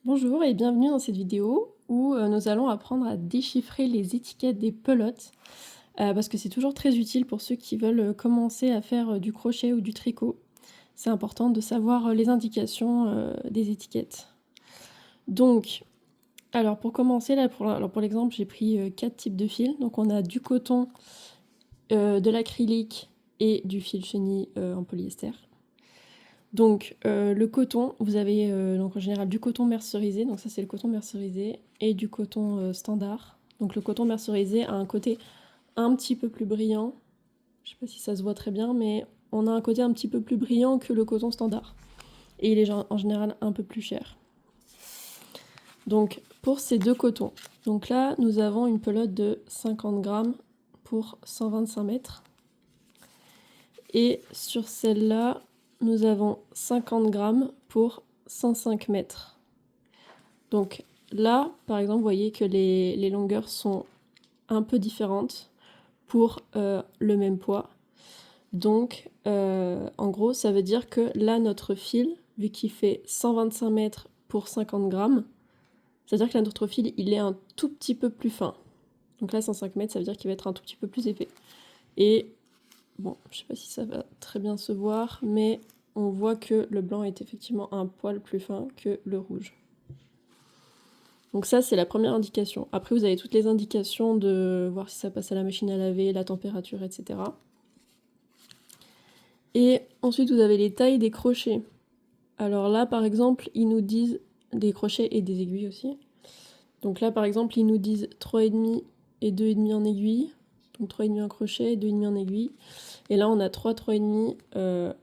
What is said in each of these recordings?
Bonjour et bienvenue dans cette vidéo où nous allons apprendre à déchiffrer les étiquettes des pelotes parce que c'est toujours très utile pour ceux qui veulent commencer à faire du crochet ou du tricot. C'est important de savoir les indications des étiquettes. Donc, alors pour commencer, là, pour l'exemple, j'ai pris 4 types de fils. Donc on a du coton, de l'acrylique et du fil chenille en polyester. Donc le coton, vous avez donc en général du coton mercerisé, donc ça c'est le coton mercerisé, et du coton standard. Donc le coton mercerisé a un côté un petit peu plus brillant, je sais pas si ça se voit très bien, mais on a un côté un petit peu plus brillant que le coton standard. Et il est en général un peu plus cher. Donc pour ces deux cotons, donc là nous avons une pelote de 50 grammes pour 125 mètres. Et sur celle-là, nous avons 50 grammes pour 105 mètres. Donc là, par exemple, vous voyez que les longueurs sont un peu différentes pour le même poids. Donc, en gros, ça veut dire que là, notre fil, vu qu'il fait 125 mètres pour 50 grammes, c'est-à-dire que là, notre fil, il est un tout petit peu plus fin. Donc là, 105 mètres, ça veut dire qu'il va être un tout petit peu plus épais. Et bon, je sais pas si ça va très bien se voir, mais on voit que le blanc est effectivement un poil plus fin que le rouge. Donc ça, c'est la première indication. Après, vous avez toutes les indications de voir si ça passe à la machine à laver, la température, etc. Et ensuite, vous avez les tailles des crochets. Alors là, par exemple, ils nous disent des crochets et des aiguilles aussi. Donc là, par exemple, ils nous disent 3,5 et 2,5 en aiguille. Donc 3,5 en crochet et 2,5 en aiguille. Et là, on a 3, 3,5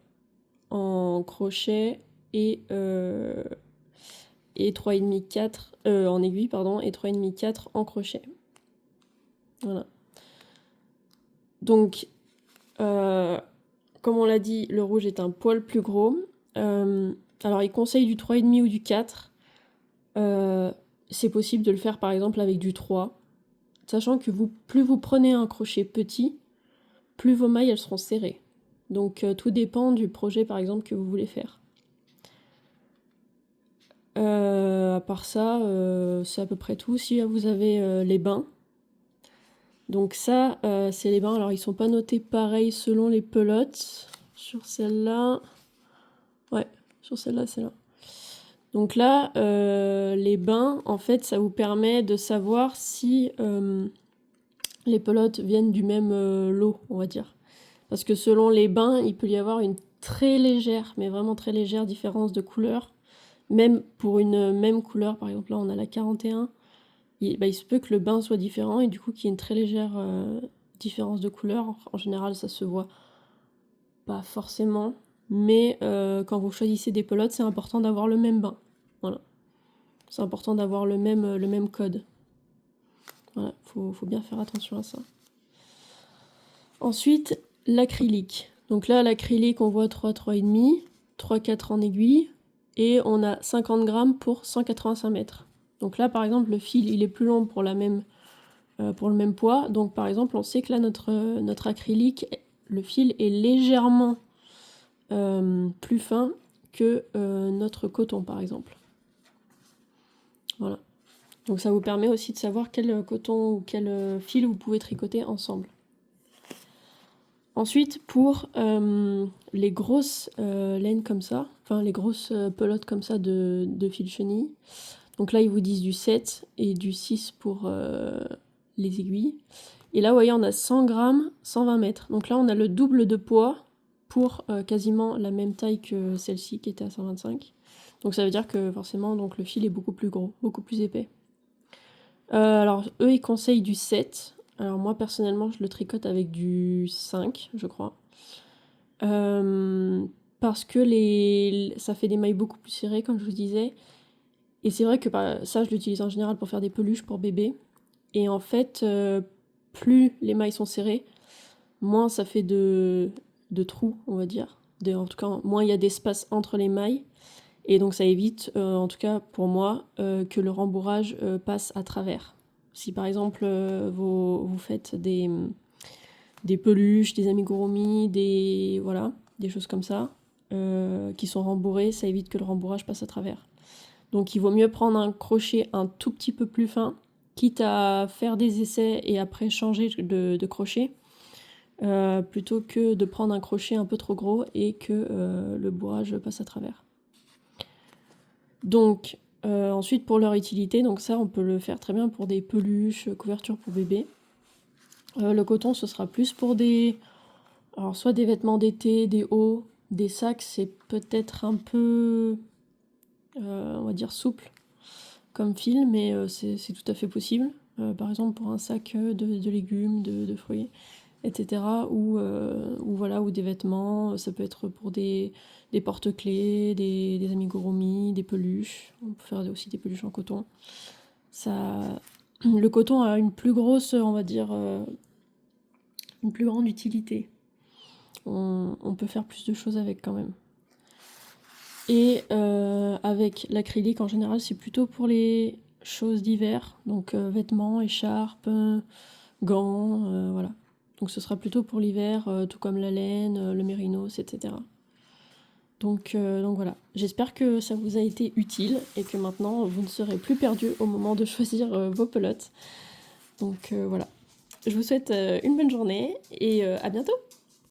en crochet et 3,5, 4 en aiguille, pardon, et 3,5, 4 en crochet. Voilà. Donc, comme on l'a dit, le rouge est un poil plus gros. Alors, il conseille du 3,5 ou du 4. C'est possible de le faire, par exemple, avec du 3. Sachant que plus vous prenez un crochet petit, plus vos mailles, elles seront serrées. Donc, tout dépend du projet, par exemple, que vous voulez faire. À part ça, c'est à peu près tout. Si vous avez les bains. Donc ça, c'est les bains. Alors, ils sont pas notés pareil selon les pelotes. Sur celle-là... Ouais, sur celle-là, c'est là. Donc là, les bains, en fait, ça vous permet de savoir si les pelotes viennent du même lot, on va dire. Parce que selon les bains, il peut y avoir une très légère, mais vraiment très légère différence de couleur. Même pour une même couleur, par exemple là on a la 41, il se peut que le bain soit différent et du coup qu'il y ait une très légère différence de couleur. En général ça se voit pas forcément, mais quand vous choisissez des pelotes, c'est important d'avoir le même bain. Voilà. C'est important d'avoir le même code. Voilà, faut bien faire attention à ça. Ensuite, l'acrylique. Donc là, l'acrylique, on voit 3, 3,5, 3, 4 en aiguille, et on a 50 grammes pour 185 mètres. Donc là, par exemple, le fil, il est plus long pour le même poids. Donc par exemple, on sait que là, notre acrylique, le fil est légèrement plus fin que notre coton, par exemple. Voilà. Donc ça vous permet aussi de savoir quel coton ou quel fil vous pouvez tricoter ensemble. Ensuite, pour les grosses laines comme ça, enfin les grosses pelotes comme ça de fil chenille, donc là ils vous disent du 7 et du 6 pour les aiguilles. Et là, vous voyez, on a 100 grammes, 120 mètres. Donc là, on a le double de poids pour quasiment la même taille que celle-ci qui était à 125. Donc ça veut dire que forcément, donc, le fil est beaucoup plus gros, beaucoup plus épais. Alors, eux, ils conseillent du 7. Alors moi, personnellement, je le tricote avec du 5, je crois. Parce que ça fait des mailles beaucoup plus serrées, comme je vous disais. Et c'est vrai que ça, je l'utilise en général pour faire des peluches pour bébés. Et en fait, plus les mailles sont serrées, moins ça fait de trous, on va dire. En tout cas, moins il y a d'espace entre les mailles. Et donc ça évite, en tout cas pour moi, que le rembourrage passe à travers. Si par exemple vous faites des peluches, des amigurumi, des choses comme ça, qui sont rembourrées, ça évite que le rembourrage passe à travers. Donc il vaut mieux prendre un crochet un tout petit peu plus fin, quitte à faire des essais et après changer de crochet, plutôt que de prendre un crochet un peu trop gros et que le bourrage passe à travers. Donc ensuite pour leur utilité, donc ça on peut le faire très bien pour des peluches, couvertures pour bébé. Le coton ce sera plus pour alors soit des vêtements d'été, des hauts, des sacs, c'est peut-être un peu, on va dire souple comme fil, mais c'est tout à fait possible. Par exemple pour un sac de légumes, de fruits, etc. Ou voilà, ou des vêtements, ça peut être pour des porte-clés, des amigurumis, des peluches. On peut faire aussi des peluches en coton. Le coton a une plus grosse, on va dire, une plus grande utilité. On peut faire plus de choses avec quand même. Et avec l'acrylique en général, c'est plutôt pour les choses d'hiver, donc vêtements, écharpes, gants, voilà. Donc ce sera plutôt pour l'hiver, tout comme la laine, le mérinos, etc. Donc voilà, j'espère que ça vous a été utile et que maintenant vous ne serez plus perdu au moment de choisir vos pelotes. Donc voilà, je vous souhaite une bonne journée et à bientôt.